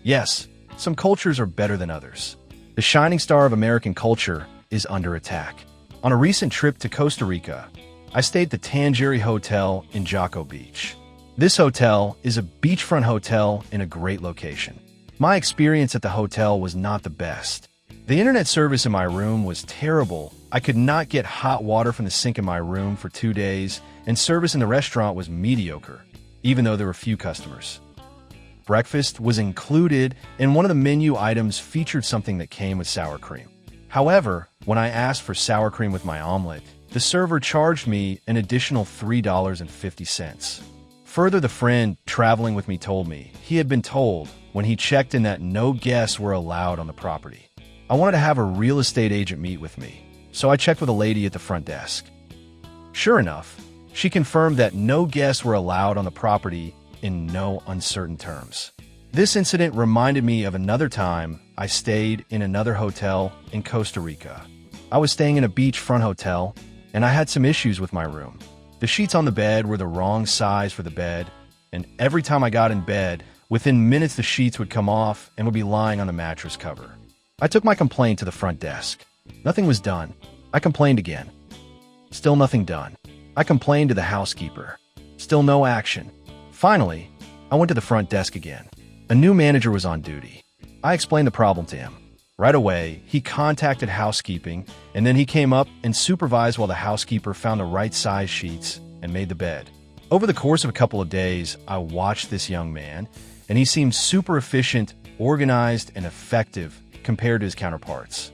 Yes, some cultures are better than others. The shining star of American culture is under attack. On a recent trip to Costa Rica, I stayed at the Tangeri Hotel in Jaco Beach. This hotel is a beachfront hotel in a great location. My experience at the hotel was not the best. The internet service in my room was terrible. I could not get hot water from the sink in my room for 2 days, and service in the restaurant was mediocre, even though there were few customers. Breakfast was included, and one of the menu items featured something that came with sour cream. However, when I asked for sour cream with my omelet, the server charged me an additional $3.50. Further, the friend traveling with me told me he had been told when he checked in that no guests were allowed on the property. I wanted to have a real estate agent meet with me, so I checked with a lady at the front desk. Sure enough, she confirmed that no guests were allowed on the property in no uncertain terms. This incident reminded me of another time I stayed in another hotel in Costa Rica. I was staying in a beachfront hotel, and I had some issues with my room. The sheets on the bed were the wrong size for the bed, and every time I got in bed, within minutes the sheets would come off and would be lying on the mattress cover. I took my complaint to the front desk. Nothing was done. I complained again. Still nothing done. I complained to the housekeeper. Still no action. Finally, I went to the front desk again. A new manager was on duty. I explained the problem to him. Right away, he contacted housekeeping, and then he came up and supervised while the housekeeper found the right size sheets and made the bed. Over the course of a couple of days, I watched this young man, and he seemed super efficient, organized, and effective compared to his counterparts.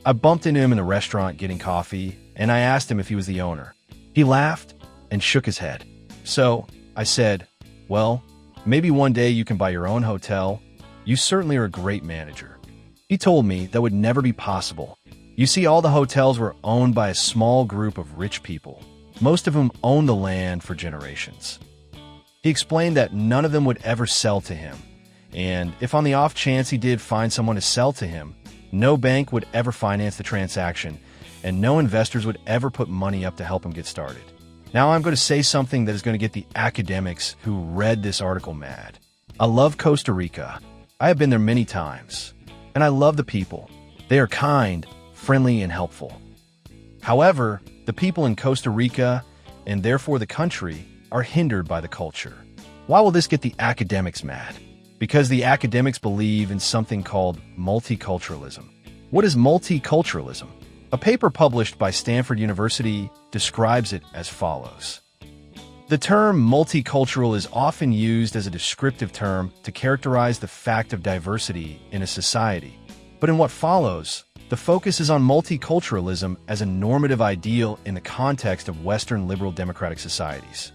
I bumped into him in the restaurant getting coffee, and I asked him if he was the owner. He laughed and shook his head. So I said, "Well, maybe one day you can buy your own hotel. You certainly are a great manager." He told me that would never be possible. You see, all the hotels were owned by a small group of rich people, most of whom owned the land for generations. He explained that none of them would ever sell to him, and if on the off chance he did find someone to sell to him, no bank would ever finance the transaction, and no investors would ever put money up to help him get started. Now I'm going to say something that is going to get the academics who read this article mad. I love Costa Rica. I have been there many times, and I love the people. They are kind, friendly, and helpful. However, the people in Costa Rica, and therefore the country, are hindered by the culture. Why will this get the academics mad? Because the academics believe in something called multiculturalism. What is multiculturalism? A paper published by Stanford University describes it as follows. The term multicultural is often used as a descriptive term to characterize the fact of diversity in a society. But in what follows, the focus is on multiculturalism as a normative ideal in the context of Western liberal democratic societies.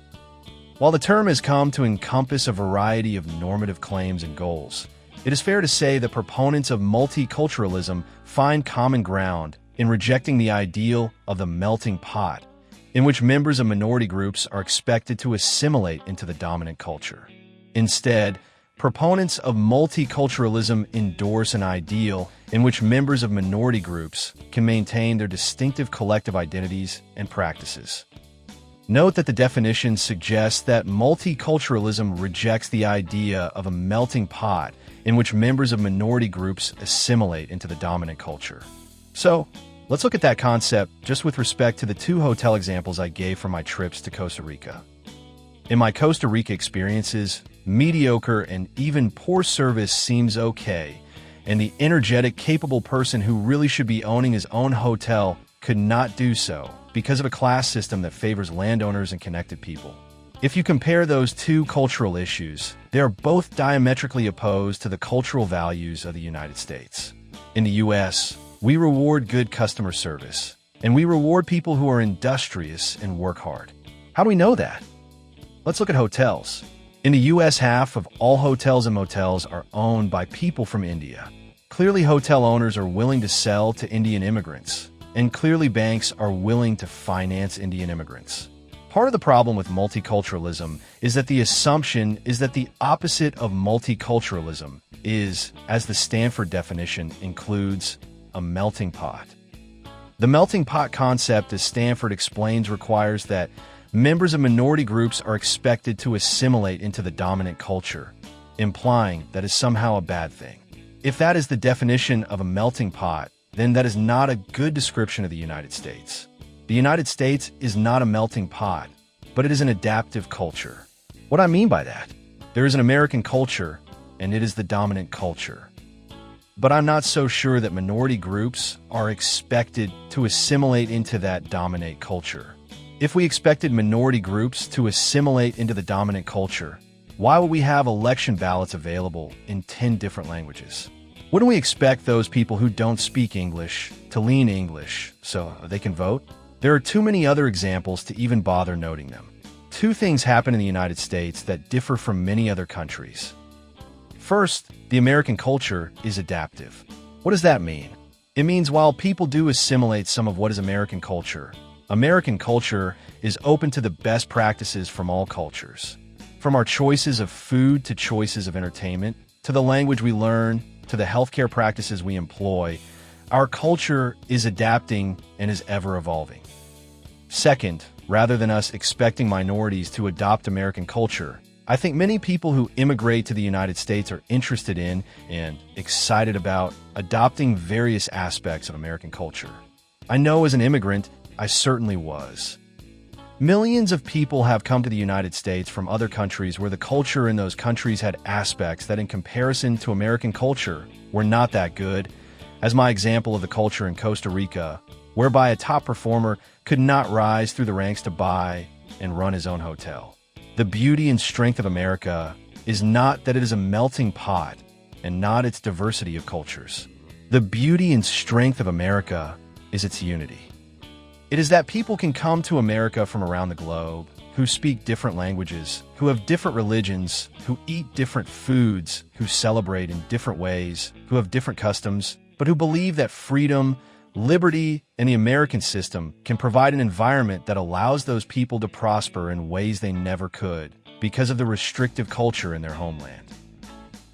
While the term has come to encompass a variety of normative claims and goals, it is fair to say that proponents of multiculturalism find common ground in rejecting the ideal of the melting pot, in which members of minority groups are expected to assimilate into the dominant culture. Instead, proponents of multiculturalism endorse an ideal in which members of minority groups can maintain their distinctive collective identities and practices. Note that the definition suggests that multiculturalism rejects the idea of a melting pot in which members of minority groups assimilate into the dominant culture. So, let's look at that concept just with respect to the 2 hotel examples I gave for my trips to Costa Rica. In my Costa Rica experiences, mediocre and even poor service seems okay, and the energetic, capable person who really should be owning his own hotel could not do so because of a class system that favors landowners and connected people. If you compare those 2 cultural issues, they are both diametrically opposed to the cultural values of the United States. In the U.S., we reward good customer service, and we reward people who are industrious and work hard. How do we know that? Let's look at hotels. In the U.S., half of all hotels and motels are owned by people from India. Clearly, hotel owners are willing to sell to Indian immigrants, and clearly banks are willing to finance Indian immigrants. Part of the problem with multiculturalism is that the assumption is that the opposite of multiculturalism is, as the Stanford definition includes, a melting pot. The melting pot concept, as Stanford explains, requires that members of minority groups are expected to assimilate into the dominant culture, implying that is somehow a bad thing. If that is the definition of a melting pot, then that is not a good description of the United States. The United States is not a melting pot, but it is an adaptive culture. What I mean by that? There is an American culture, and it is the dominant culture. But I'm not so sure that minority groups are expected to assimilate into that dominant culture. If we expected minority groups to assimilate into the dominant culture, why would we have election ballots available in 10 different languages? Wouldn't we expect those people who don't speak English to learn English so they can vote? There are too many other examples to even bother noting them. Two things happen in the United States that differ from many other countries. First, the American culture is adaptive. What does that mean? It means while people do assimilate some of what is American culture is open to the best practices from all cultures. From our choices of food to choices of entertainment, to the language we learn, to the healthcare practices we employ, our culture is adapting and is ever evolving. Second, rather than us expecting minorities to adopt American culture, I think many people who immigrate to the United States are interested in and excited about adopting various aspects of American culture. I know as an immigrant, I certainly was. Millions of people have come to the United States from other countries where the culture in those countries had aspects that in comparison to American culture were not that good, as my example of the culture in Costa Rica, whereby a top performer could not rise through the ranks to buy and run his own hotel. The beauty and strength of America is not that it is a melting pot and not its diversity of cultures. The beauty and strength of America is its unity. It is that people can come to America from around the globe, who speak different languages, who have different religions, who eat different foods, who celebrate in different ways, who have different customs, but who believe that freedom, liberty, and the American system can provide an environment that allows those people to prosper in ways they never could because of the restrictive culture in their homeland.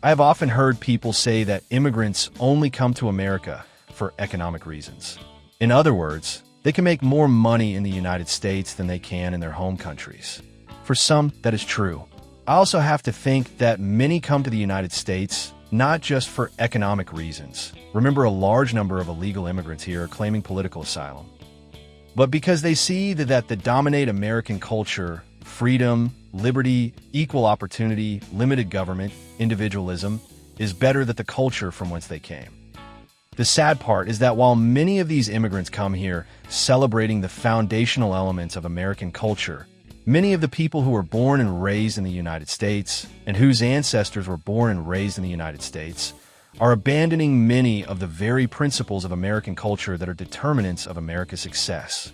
I have often heard people say that immigrants only come to America for economic reasons. In other words, they can make more money in the United States than they can in their home countries. For some, that is true. I also have to think that many come to the United States not just for economic reasons. Remember, a large number of illegal immigrants here are claiming political asylum. But because they see that the dominant American culture, freedom, liberty, equal opportunity, limited government, individualism, is better than the culture from whence they came. The sad part is that while many of these immigrants come here celebrating the foundational elements of American culture, many of the people who were born and raised in the United States and whose ancestors were born and raised in the United States are abandoning many of the very principles of American culture that are determinants of America's success.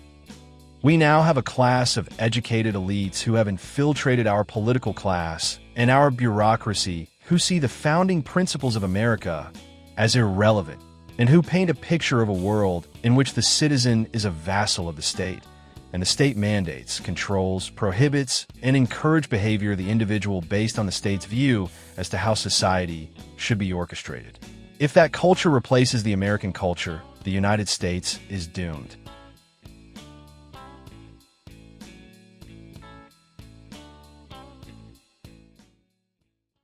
We now have a class of educated elites who have infiltrated our political class and our bureaucracy, who see the founding principles of America as irrelevant and who paint a picture of a world in which the citizen is a vassal of the state, and the state mandates, controls, prohibits, and encourages behavior of the individual based on the state's view as to how society should be orchestrated. If that culture replaces the American culture, the United States is doomed.